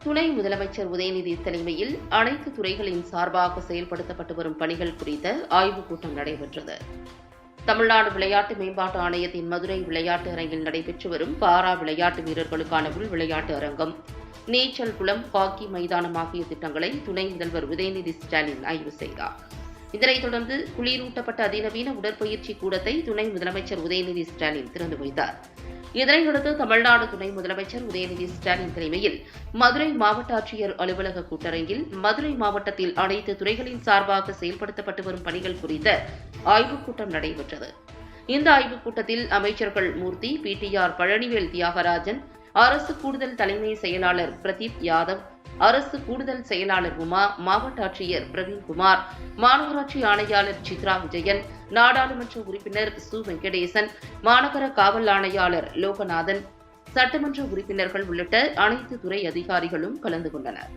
துணை முதலமைச்சர் உதயநிதி தலைமையில் அனைத்து துறைகளின் சார்பாக செயல்படுத்தப்பட்டு வரும் பணிகள் குறித்த ஆய்வுக் கூட்டம் நடைபெற்றது. தமிழ்நாடு விளையாட்டு மேம்பாட்டு ஆணையத்தின் மதுரை விளையாட்டு அரங்கில் நடைபெற்று வரும் பாரா விளையாட்டு வீரர்களுக்கான உள் விளையாட்டு அரங்கம், நீச்சல் குளம், ஹாக்கி மைதானம் ஆகிய திட்டங்களை துணை முதல்வர் உதயநிதி ஸ்டாலின் ஆய்வு செய்தார். இதனைத் தொடர்ந்து குளிரூட்டப்பட்ட அதிநவீன உடற்பயிற்சி கூடத்தை துணை முதலமைச்சர் உதயநிதி ஸ்டாலின் திறந்து வைத்தார். இதனையடுத்து தமிழ்நாடு துணை முதலமைச்சர் உதயநிதி ஸ்டாலின் தலைமையில் மதுரை மாவட்ட ஆட்சியர் அலுவலக கூட்டரங்கில் மதுரை மாவட்டத்தில் அனைத்து துறைகளின் சார்பாக செயல்படுத்தப்பட்டு வரும் பணிகள் குறித்த ஆய்வுக் கூட்டம் நடைபெற்றது. இந்த ஆய்வுக் கூட்டத்தில் அமைச்சர்கள் மூர்த்தி, பிடிஆர் பழனிவேல் தியாகராஜன், அரசு கூடுதல் தலைமை செயலாளர் பிரதீப் யாதவ், அரசு கூடுதல் செயலாளர் உமா, மாவட்ட ஆட்சியர் பிரவீன்குமார், மாநகராட்சி ஆணையாளர் சித்ரா விஜயன், நாடாளுமன்ற உறுப்பினர் சு வெங்கடேசன், மாநகர காவல் ஆணையாளர் லோகநாதன், சட்டமன்ற உறுப்பினர்கள் உள்ளிட்ட அனைத்து துறை அதிகாரிகளும் கலந்து கொண்டனர்.